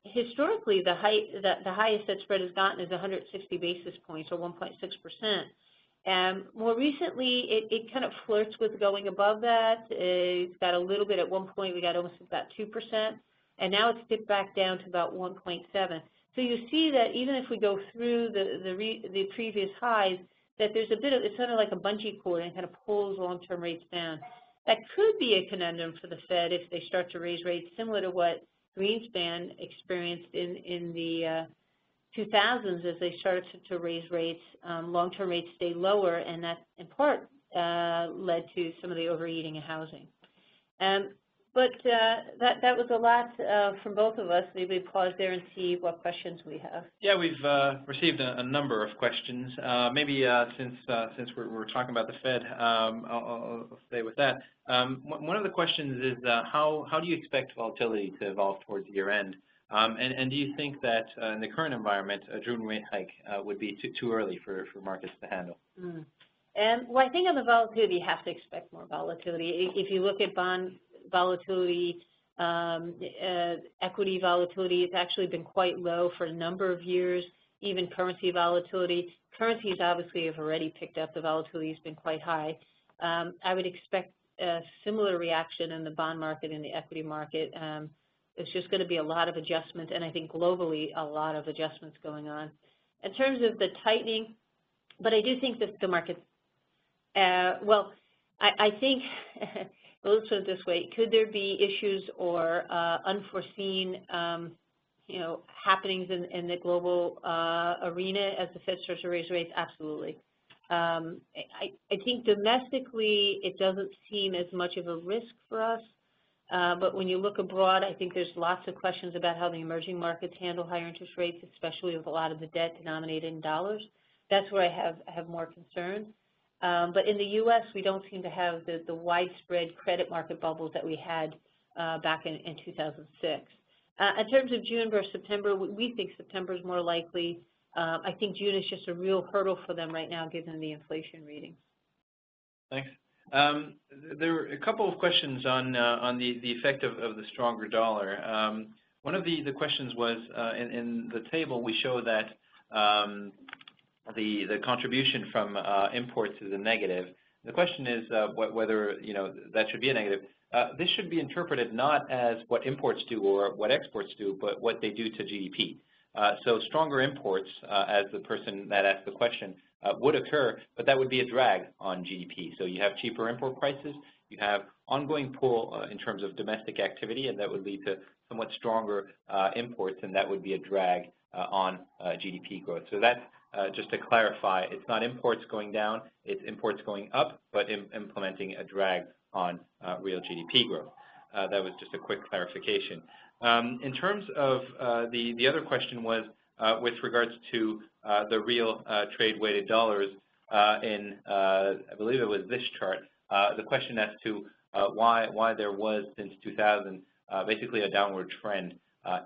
S1: historically, the highest that spread has gotten is 160 basis points, or 1.6%. More recently, it kind of flirts with going above that. It's got a little bit at one point. We got almost about 2%, and now it's dipped back down to about 1.7. So you see that even if we go through the previous highs, that there's a bit of, it's kind of like a bungee cord and kind of pulls long-term rates down. That could be a conundrum for the Fed if they start to raise rates, similar to what Greenspan experienced in the 2000s as they started to raise rates. Long-term rates stayed lower, and that in part led to some of the overeating of housing. But that was a lot from both of us. Maybe pause there and see what questions we have.
S2: Yeah, we've received a number of questions. Maybe since we're talking about the Fed, I'll stay with that. One of the questions is how do you expect volatility to evolve towards year end? And do you think that in the current environment, a June rate hike would be too early for markets to handle?
S1: Well, I think on the volatility, you have to expect more volatility. If you look at bond volatility, equity volatility, it's actually been quite low for a number of years, even currency volatility. Currencies obviously have already picked up. The volatility has been quite high. I would expect a similar reaction in the bond market and the equity market. It's just going to be a lot of adjustments, and I think globally a lot of adjustments going on. In terms of the tightening, but I do think that the market, I think, let's put it this way, could there be issues or unforeseen happenings in the global arena as the Fed starts to raise rates? Absolutely. I think domestically it doesn't seem as much of a risk for us. But when you look abroad, I think there's lots of questions about how the emerging markets handle higher interest rates, especially with a lot of the debt denominated in dollars. That's where I have more concern. But in the U.S., we don't seem to have the widespread credit market bubbles that we had back in 2006. In terms of June versus September, we think September is more likely. I think June is just a real hurdle for them right now, given the inflation readings.
S2: Thanks. There were a couple of questions on the effect of the stronger dollar. One of the questions was in the table we show that the contribution from imports is a negative. The question is whether that should be a negative. This should be interpreted not as what imports do or what exports do, but what they do to GDP. So stronger imports, as the person that asked the question, would occur, but that would be a drag on GDP. So you have cheaper import prices, you have ongoing pull in terms of domestic activity, and that would lead to somewhat stronger imports, and that would be a drag on GDP growth. So that's just to clarify, it's not imports going down, it's imports going up, but implementing a drag on real GDP growth. That was just a quick clarification. In terms of the other question was with regards to the real trade-weighted dollars in, I believe it was this chart, the question as to why there was, since 2000, basically a downward trend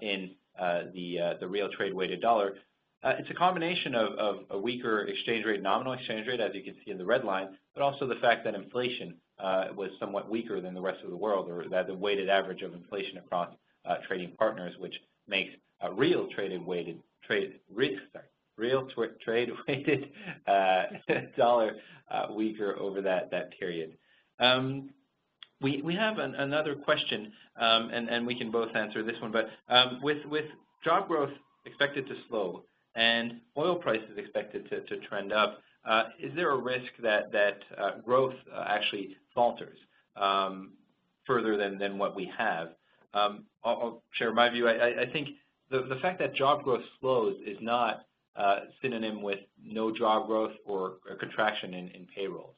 S2: in the real trade-weighted dollar. It's a combination of a weaker exchange rate, nominal exchange rate, as you can see in the red line, but also the fact that inflation was somewhat weaker than the rest of the world, or that the weighted average of inflation across trading partners, which makes real trade-weighted dollar weaker over that period. We have another question, and we can both answer this one, but with job growth expected to slow and oil prices expected to trend up, is there a risk that growth actually falters further than what we have? I'll share my view. I think the fact that job growth slows is not synonym with no job growth or a contraction in payrolls.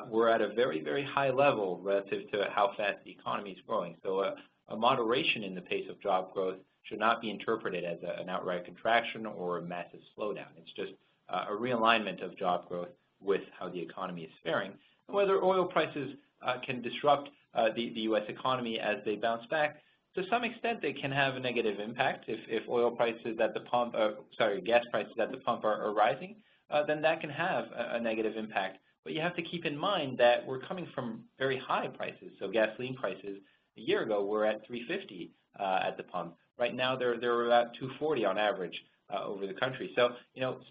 S2: We're at a very, very high level relative to how fast the economy is growing. So a moderation in the pace of job growth should not be interpreted as an outright contraction or a massive slowdown. It's just a realignment of job growth with how the economy is faring. And whether oil prices can disrupt the U.S. economy as they bounce back, to some extent they can have a negative impact. If oil prices at the pump, gas prices at the pump are rising, then that can have a negative impact. But you have to keep in mind that we're coming from very high prices. So gasoline prices a year ago were at $3.50 at the pump. Right now they're about $2.40 on average over the country. So,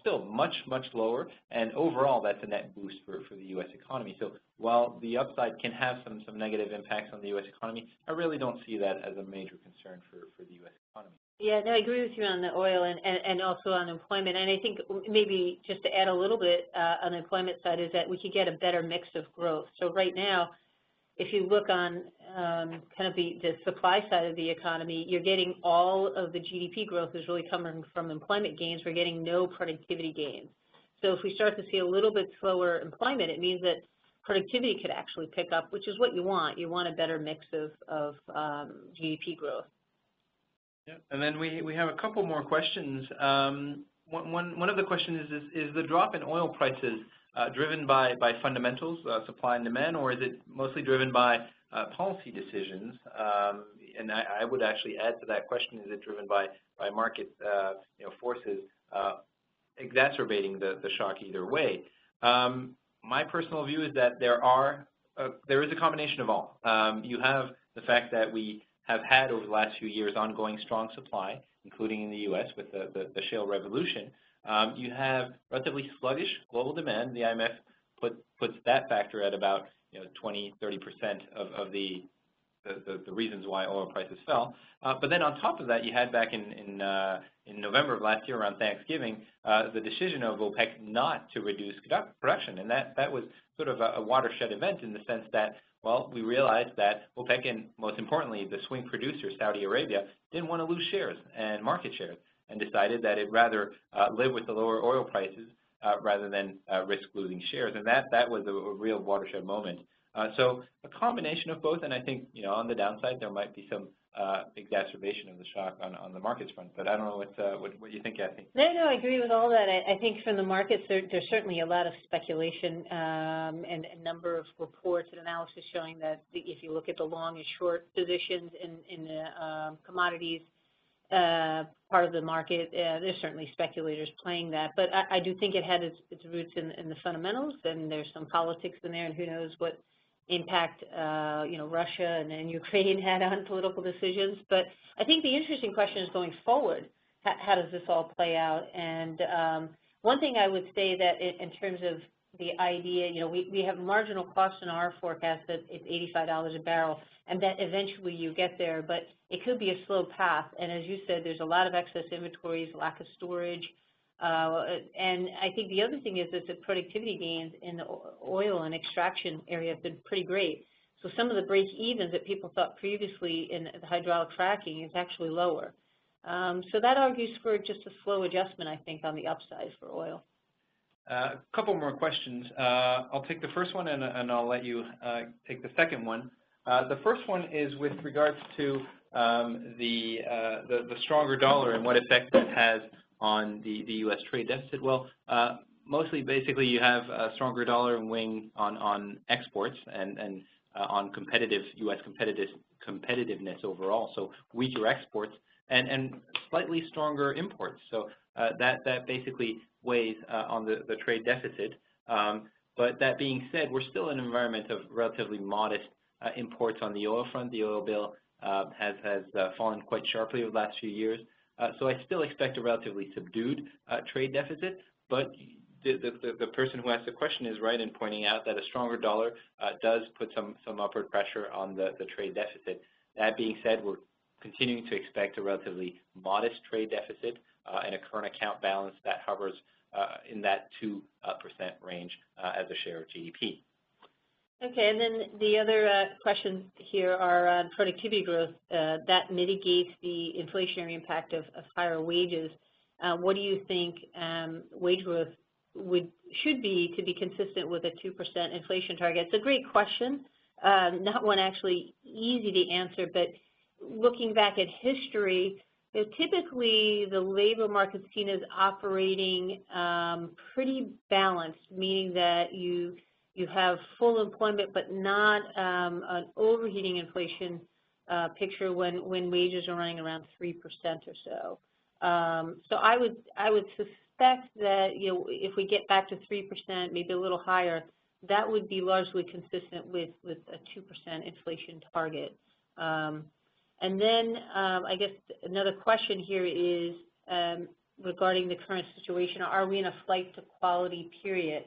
S2: still much, much lower. And overall, that's a net boost for the U.S. economy. So while the upside can have some negative impacts on the U.S. economy, I really don't see that as a major concern for the U.S. economy.
S1: Yeah, no, I agree with you on the oil and also on employment. And I think maybe just to add a little bit on the employment side is that we could get a better mix of growth. So right now, if you look on kind of the supply side of the economy, you're getting all of the GDP growth is really coming from employment gains. We're getting no productivity gains. So if we start to see a little bit slower employment, it means that productivity could actually pick up, which is what you want. You want a better mix of GDP growth.
S2: Yeah, and then we have a couple more questions. One of the questions is the drop in oil prices driven by fundamentals, supply and demand, or is it mostly driven by policy decisions? And I would actually add to that question: is it driven by market forces exacerbating the shock either way? My personal view is that there is a combination of all. You have the fact that we have had over the last few years ongoing strong supply, including in the U.S. with the shale revolution. You have relatively sluggish global demand. The IMF puts that factor at about 20-30% of the reasons why oil prices fell. But then on top of that, you had back in November of last year around Thanksgiving the decision of OPEC not to reduce production, and that was sort of a watershed event in the sense that, well, we realized that OPEC and, most importantly, the swing producer, Saudi Arabia, didn't want to lose shares and market shares, and decided that it'd rather live with the lower oil prices rather than risk losing shares. And that was a real watershed moment. So a combination of both, and I think, on the downside, there might be some exacerbation of the shock on the markets front. But I don't know what you think, Kathy.
S1: No, I agree with all that. I think from the markets, there's certainly a lot of speculation and a number of reports and analysis showing that if you look at the long and short positions in the commodities part of the market, there's certainly speculators playing that. But I do think it had its roots in the fundamentals, and there's some politics in there, and who knows what impact Russia and Ukraine had on political decisions. But I think the interesting question is going forward, how does this all play out? And one thing I would say that in terms of the idea, we have marginal costs in our forecast that it's $85 a barrel, and that eventually you get there, but it could be a slow path. And as you said, there's a lot of excess inventories, lack of storage. And I think the other thing is that the productivity gains in the oil and extraction area have been pretty great. So some of the break-evens that people thought previously in the hydraulic fracking is actually lower. So that argues for just a slow adjustment, I think, on the upside for oil.
S2: A couple more questions. I'll take the first one, and I'll let you take the second one. The first one is with regards to the stronger dollar and what effect that has on the U.S. trade deficit. Well, mostly, basically, you have a stronger dollar weighing on exports and on U.S. competitiveness overall. So weaker exports and slightly stronger imports. So that basically weighs on the trade deficit. But that being said, we're still in an environment of relatively modest imports on the oil front. The oil bill has fallen quite sharply over the last few years. So I still expect a relatively subdued trade deficit, but the person who asked the question is right in pointing out that a stronger dollar does put some upward pressure on the trade deficit. That being said, we're continuing to expect a relatively modest trade deficit and a current account balance that hovers in that 2% range as a share of GDP.
S1: Okay, and then the other questions here are on productivity growth. That mitigates the inflationary impact of higher wages. What do you think wage growth should be to be consistent with a 2% inflation target? It's a great question, not one actually easy to answer, but looking back at history, typically the labor market's seen as operating pretty balanced, meaning that you have full employment but not an overheating inflation picture when wages are running around 3% or so. So I would suspect that if we get back to 3%, maybe a little higher, that would be largely consistent with a 2% inflation target. And then I guess another question here is regarding the current situation. Are we in a flight to quality period?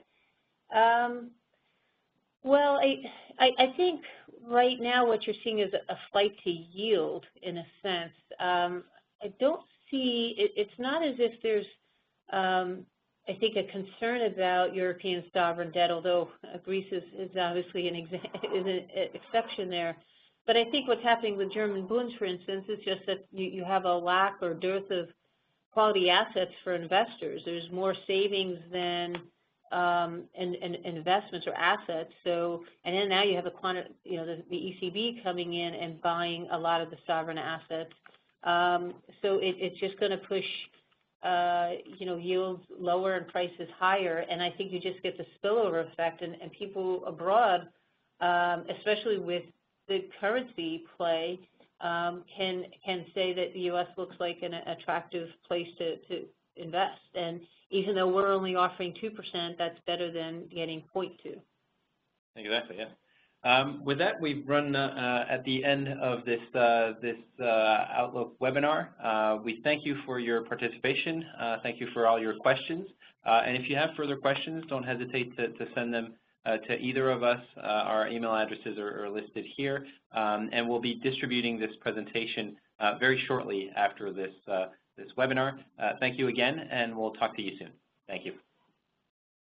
S1: Well, I think right now what you're seeing is a flight to yield in a sense. I don't see, it's not as if there's, I think, a concern about European sovereign debt, although Greece is obviously an exception there. But I think what's happening with German boons, for instance, is just that you have a lack or dearth of quality assets for investors. There's more savings than investments or assets. So, and then now you have the ECB coming in and buying a lot of the sovereign assets. So it's just going to push yields lower and prices higher, and I think you just get the spillover effect, and people abroad, especially with the currency play, can say that the U.S. looks like an attractive place to invest. And even though we're only offering 2%, that's better than getting 0.2.
S2: Exactly, yeah. With that, we've run at the end of this Outlook webinar. We thank you for your participation. Thank you for all your questions. And if you have further questions, don't hesitate to send them to either of us. Our email addresses are listed here. And we'll be distributing this presentation very shortly after this webinar. Thank you again, and we'll talk to you soon. Thank you.